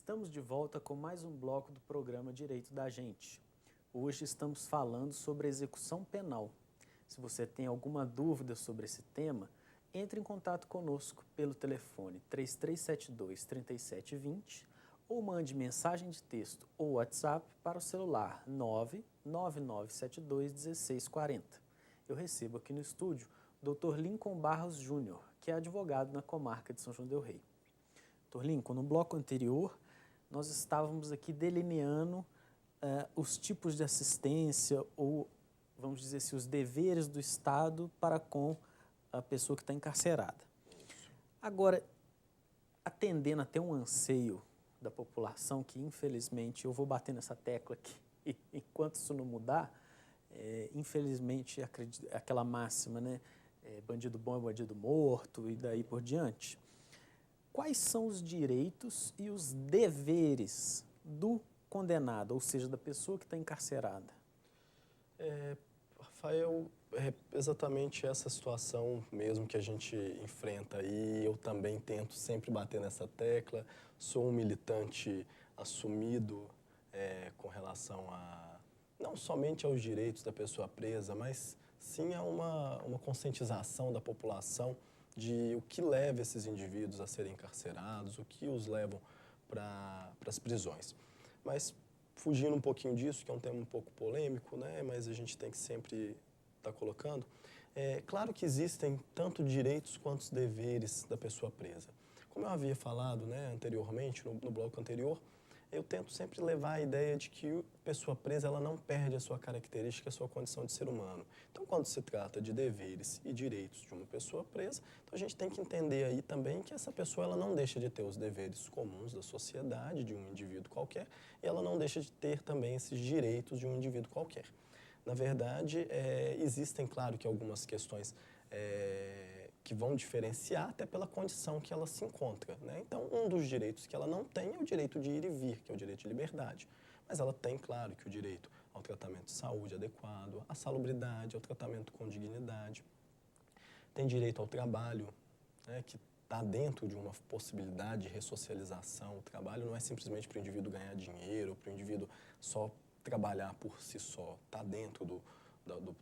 Estamos de volta com mais um bloco do programa Direito da Gente. Hoje estamos falando sobre a execução penal. Se você tem alguma dúvida sobre esse tema, entre em contato conosco pelo telefone 3372-3720 ou mande mensagem de texto ou WhatsApp para o celular 99972-1640. Eu recebo aqui no estúdio o Dr. Lincoln Barros Júnior, que é advogado na comarca de São João del Rei. Dr. Lincoln, no bloco anterior, nós estávamos aqui delineando os tipos de assistência ou, vamos dizer assim, os deveres do Estado para com a pessoa que está encarcerada. Agora, atendendo até um anseio da população, que infelizmente, eu vou bater nessa tecla aqui, e enquanto isso não mudar, infelizmente, aquela máxima, né? Bandido bom é bandido morto e daí por diante. Quais são os direitos e os deveres do condenado, ou seja, da pessoa que está encarcerada? Rafael, é exatamente essa situação mesmo que a gente enfrenta e eu também tento sempre bater nessa tecla. Sou um militante assumido com relação a não somente aos direitos da pessoa presa, mas sim a uma conscientização da população de o que leva esses indivíduos a serem encarcerados, o que os levam para as prisões. Mas fugindo um pouquinho disso, que é um tema um pouco polêmico, né, mas a gente tem que sempre estar colocando, claro que existem tanto direitos quanto os deveres da pessoa presa. Como eu havia falado, né, anteriormente, no bloco anterior, eu tento sempre levar a ideia de que a pessoa presa ela não perde a sua característica, a sua condição de ser humano. Então, quando se trata de deveres e direitos de uma pessoa presa, então a gente tem que entender aí também que essa pessoa ela não deixa de ter os deveres comuns da sociedade, de um indivíduo qualquer, e ela não deixa de ter também esses direitos de um indivíduo qualquer. Na verdade, existem, claro, que algumas questões que vão diferenciar até pela condição que ela se encontra, né? Então, um dos direitos que ela não tem é o direito de ir e vir, que é o direito de liberdade. Mas ela tem, claro, que o direito ao tratamento de saúde adequado, à salubridade, ao tratamento com dignidade. Tem direito ao trabalho, né, que está dentro de uma possibilidade de ressocialização. O trabalho não é simplesmente para o indivíduo ganhar dinheiro, para o indivíduo só trabalhar por si só, está dentro do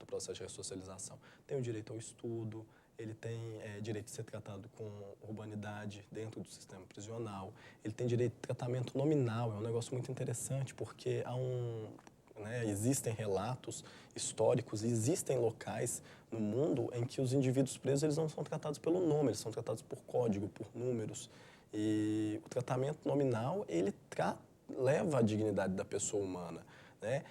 processo de ressocialização. Tem o direito ao estudo, ele tem direito de ser tratado com urbanidade dentro do sistema prisional, ele tem direito de tratamento nominal, é um negócio muito interessante, porque existem relatos históricos, existem locais no mundo em que os indivíduos presos eles não são tratados pelo nome, eles são tratados por código, por números, e o tratamento nominal, ele leva a dignidade da pessoa humana, né?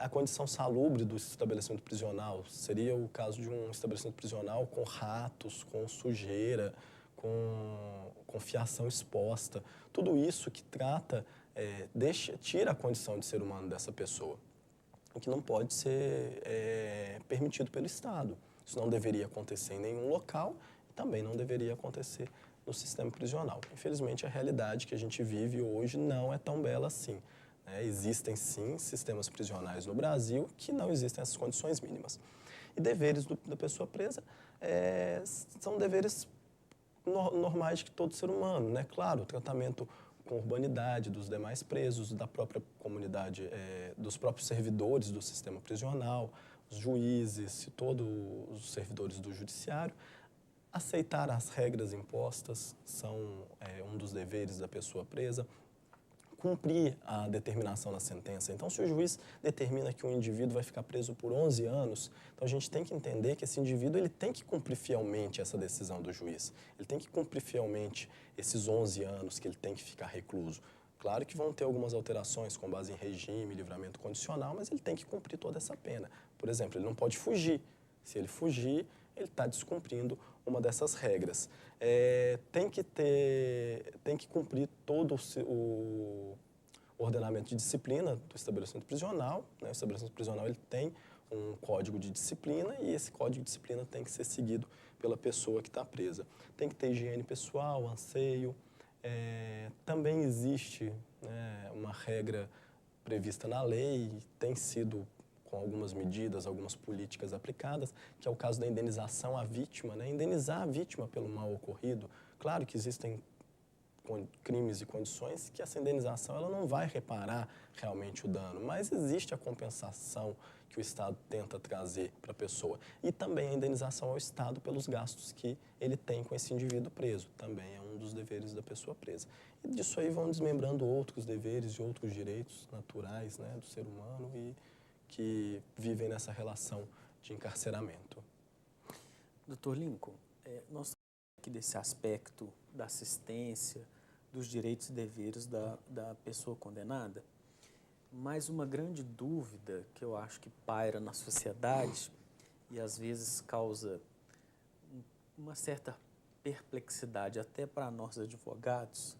A condição salubre do estabelecimento prisional seria o caso de um estabelecimento prisional com ratos, com sujeira, com fiação exposta. Tudo isso que tira a condição de ser humano dessa pessoa, o que não pode ser permitido pelo Estado. Isso não deveria acontecer em nenhum local e também não deveria acontecer no sistema prisional. Infelizmente, a realidade que a gente vive hoje não é tão bela assim. Existem, sim, sistemas prisionais no Brasil que não existem essas condições mínimas. E deveres da pessoa presa são deveres normais de todo ser humano, né? Claro, o tratamento com urbanidade dos demais presos, da própria comunidade, dos próprios servidores do sistema prisional, os juízes e todos os servidores do judiciário. Aceitar as regras impostas são um dos deveres da pessoa presa. Cumprir a determinação da sentença. Então, se o juiz determina que um indivíduo vai ficar preso por 11 anos, então a gente tem que entender que esse indivíduo ele tem que cumprir fielmente essa decisão do juiz. Ele tem que cumprir fielmente esses 11 anos que ele tem que ficar recluso. Claro que vão ter algumas alterações com base em regime, livramento condicional, mas ele tem que cumprir toda essa pena. Por exemplo, ele não pode fugir. Se ele fugir, ele está descumprindo uma dessas regras. Tem que cumprir todo o ordenamento de disciplina do estabelecimento prisional, né? O estabelecimento prisional ele tem um código de disciplina e esse código de disciplina tem que ser seguido pela pessoa que está presa. Tem que ter higiene pessoal, asseio. Também existe, né, uma regra prevista na lei, tem sido com algumas medidas, algumas políticas aplicadas, que é o caso da indenização à vítima, né? Indenizar a vítima pelo mal ocorrido. Claro que existem crimes e condições que essa indenização ela não vai reparar realmente o dano, mas existe a compensação que o Estado tenta trazer para a pessoa. E também a indenização ao Estado pelos gastos que ele tem com esse indivíduo preso. Também é um dos deveres da pessoa presa. E disso aí vão desmembrando outros deveres e outros direitos naturais, né, do ser humano e que vivem nessa relação de encarceramento. Doutor Lincoln, nós estamos aqui desse aspecto da assistência, dos direitos e deveres da pessoa condenada, mas uma grande dúvida que eu acho que paira na sociedade e às vezes causa uma certa perplexidade até para nós advogados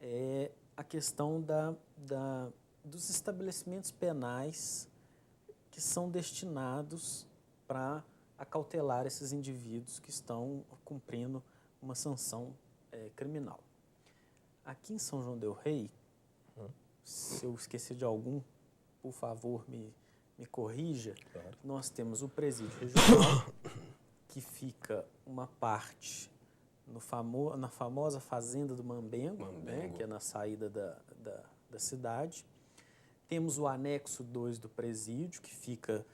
é a questão dos estabelecimentos penais que são destinados para acautelar esses indivíduos que estão cumprindo uma sanção criminal. Aqui em São João del Rei, se eu esquecer de algum, por favor, me corrija. Claro. Nós temos o presídio regional, que fica uma parte na famosa Fazenda do Mambengo, né, que é na saída da cidade. Temos o anexo 2 do presídio, que fica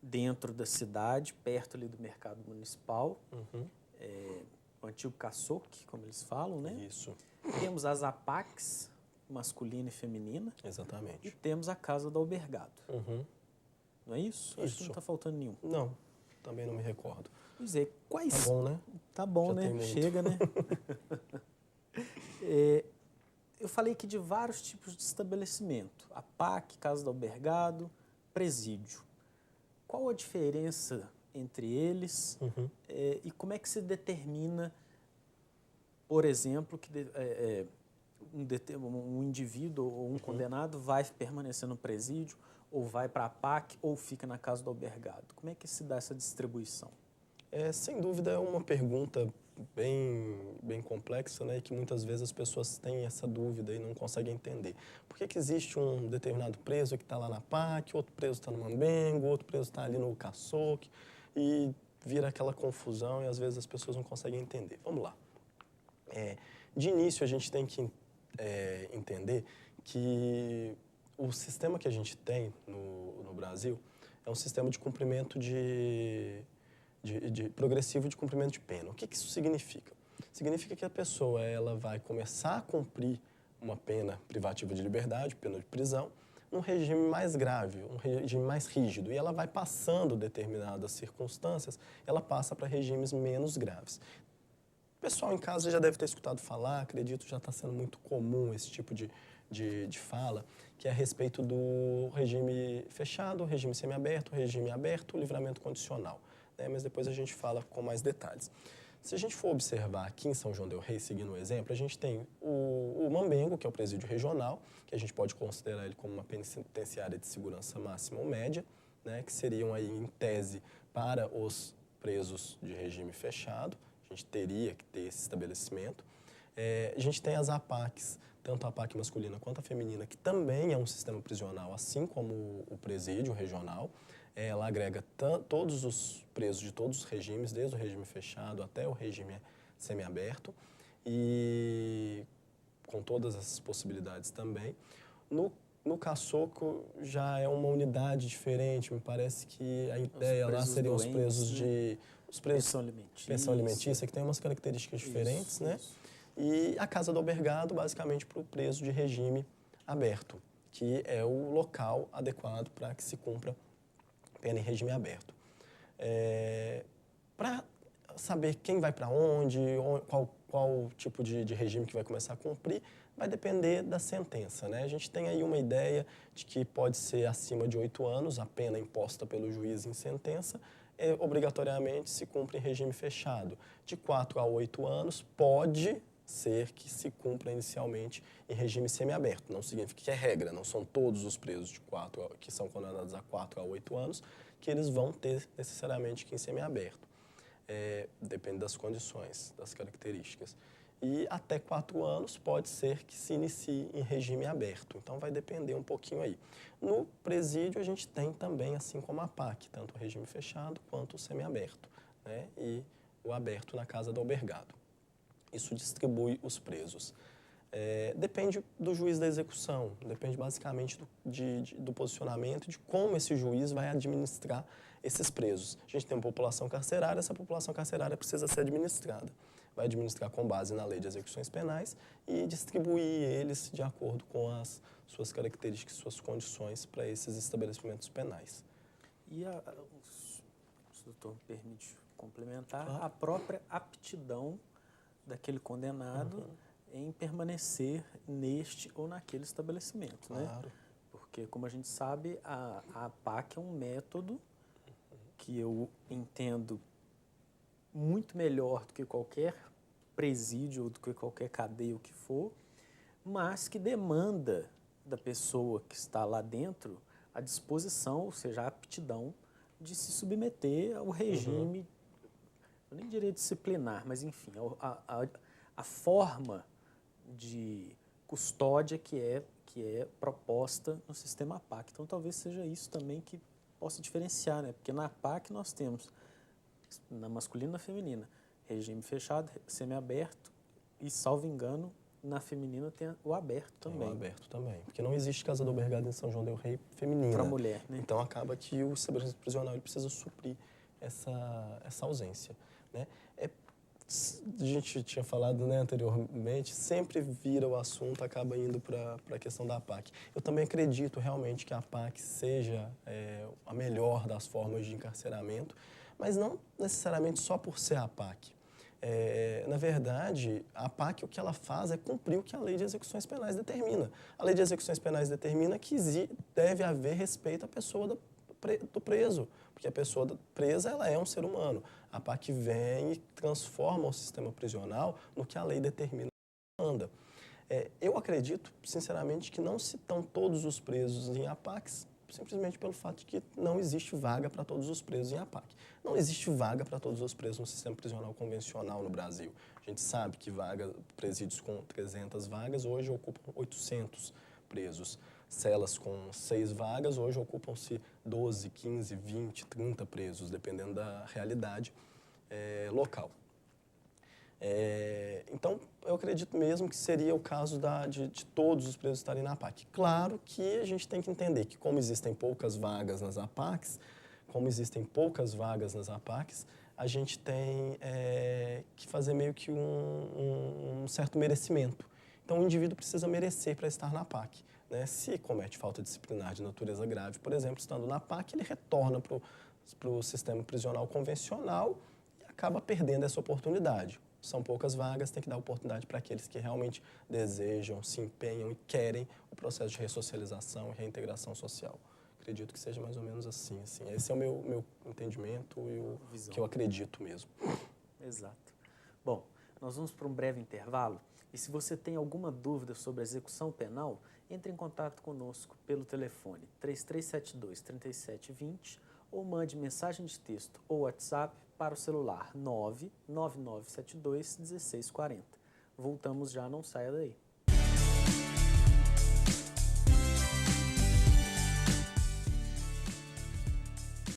dentro da cidade, perto ali do mercado municipal. O antigo caçoque, como eles falam, né? Isso. Temos as APACs, masculina e feminina. Exatamente. E temos a Casa do Albergado. Não é isso? Isso. Acho que não está faltando nenhum. Não, também não me recordo. Pois é, quais... Tá bom, né? Tá bom, Já né? tem muito. Chega, né? Eu falei aqui de vários tipos de estabelecimento. APAC, Casa do Albergado, presídio. Qual a diferença entre eles e como é que se determina, por exemplo, que um indivíduo ou um condenado vai permanecer no presídio ou vai para a APAC ou fica na Casa do Albergado? Como é que se dá essa distribuição? Sem dúvida é uma pergunta bem complexa, né, e que muitas vezes as pessoas têm essa dúvida e não conseguem entender. Por que existe um determinado preso que está lá na PAC, outro preso está no Mambengo, outro preso está ali no Caçoque, e vira aquela confusão e às vezes as pessoas não conseguem entender. Vamos lá. De início, a gente tem que entender que o sistema que a gente tem no Brasil é um sistema de cumprimento progressivo de cumprimento de pena. O que isso significa? Significa que a pessoa ela vai começar a cumprir uma pena privativa de liberdade, pena de prisão, num regime mais grave, um regime mais rígido. E ela vai passando determinadas circunstâncias, ela passa para regimes menos graves. O pessoal em casa já deve ter escutado falar, acredito já está sendo muito comum esse tipo de fala, que é a respeito do regime fechado, regime semiaberto, regime aberto, livramento condicional. Mas depois a gente fala com mais detalhes. Se a gente for observar aqui em São João del Rei, seguindo o exemplo, a gente tem o Mambengo, que é o presídio regional, que a gente pode considerar ele como uma penitenciária de segurança máxima ou média, né, que seriam aí, em tese, para os presos de regime fechado. A gente teria que ter esse estabelecimento. A gente tem as APACs, tanto a APAC masculina quanto a feminina, que também é um sistema prisional, assim como o presídio regional. Ela agrega todos os presos de todos os regimes, desde o regime fechado até o regime semiaberto, e com todas essas possibilidades também. No Caçoco já é uma unidade diferente, me parece que a ideia lá seriam os presos de... Os presos pensão alimentícia, que tem umas características diferentes, né? E a Casa do Albergado, basicamente, para o preso de regime aberto, que é o local adequado para que se cumpra pena em regime aberto. Para saber quem vai para onde, qual tipo de regime que vai começar a cumprir, vai depender da sentença, né? A gente tem aí uma ideia de que pode ser acima de 8 anos, a pena imposta pelo juiz em sentença, obrigatoriamente se cumpre em regime fechado. De 4 a 8 anos, pode ser que se cumpra inicialmente em regime semiaberto. Não significa que é regra, não são todos os presos que são condenados a 4 a 8 anos que eles vão ter necessariamente que em semiaberto. Depende das condições, das características. E até 4 anos pode ser que se inicie em regime aberto. Então vai depender um pouquinho aí. No presídio a gente tem também, assim como a PAC, tanto o regime fechado quanto o semiaberto, né? E o aberto na Casa do Albergado. Isso distribui os presos. Depende do juiz da execução, depende basicamente do posicionamento, de como esse juiz vai administrar esses presos. A gente tem uma população carcerária, essa população carcerária precisa ser administrada. Vai administrar com base na lei de execuções penais e distribuir eles de acordo com as suas características, suas condições para esses estabelecimentos penais. E se o doutor me permite complementar, Claro. a própria aptidão daquele condenado em permanecer neste ou naquele estabelecimento, né? Claro. Porque, como a gente sabe, a APAC é um método que eu entendo muito melhor do que qualquer presídio ou do que qualquer cadeia, o que for, mas que demanda da pessoa que está lá dentro a disposição, ou seja, a aptidão de se submeter ao regime, eu nem diria disciplinar, mas enfim, a forma de custódia que é proposta no sistema APAC. Então, talvez seja isso também que possa diferenciar, né? Porque na APAC nós temos, na masculina e na feminina, regime fechado, semiaberto e, salvo engano, na feminina tem o aberto também. Tem o aberto também, porque não existe casa do albergado em São João del Rei feminina. Para mulher, né? Então, acaba que o estabelecimento prisional ele precisa suprir essa ausência, né? A gente tinha falado, né, anteriormente, sempre vira o assunto, acaba indo para a questão da APAC. Eu também acredito realmente que a APAC seja a melhor das formas de encarceramento, mas não necessariamente só por ser a APAC. Na verdade, a APAC o que ela faz é cumprir o que a Lei de Execuções Penais determina. A Lei de Execuções Penais determina que deve haver respeito à pessoa do preso, porque a pessoa presa ela é um ser humano. A APAC vem e transforma o sistema prisional no que a lei determina e manda. Eu acredito, sinceramente, que não se estão todos os presos em APACs simplesmente pelo fato de que não existe vaga para todos os presos em APAC. Não existe vaga para todos os presos no sistema prisional convencional no Brasil. A gente sabe que presídios com 300 vagas hoje ocupam 800 presos. Celas com 6 vagas, hoje ocupam-se 12, 15, 20, 30 presos, dependendo da realidade local. Então, eu acredito mesmo que seria o caso de todos os presos estarem na APAC. Claro que a gente tem que entender que, como existem poucas vagas nas APACs, a gente tem que fazer meio que um certo merecimento. Então, o indivíduo precisa merecer para estar na APAC. Né? Se comete falta disciplinar de natureza grave, por exemplo, estando na APAC, ele retorna para o sistema prisional convencional e acaba perdendo essa oportunidade. São poucas vagas, tem que dar oportunidade para aqueles que realmente desejam, se empenham e querem o processo de ressocialização e reintegração social. Acredito que seja mais ou menos assim. Esse é o meu entendimento e o que eu acredito mesmo. Exato. Bom, nós vamos para um breve intervalo. E se você tem alguma dúvida sobre a execução penal, entre em contato conosco pelo telefone 3372-3720 ou mande mensagem de texto ou WhatsApp para o celular 99972-1640. Voltamos já, não saia daí.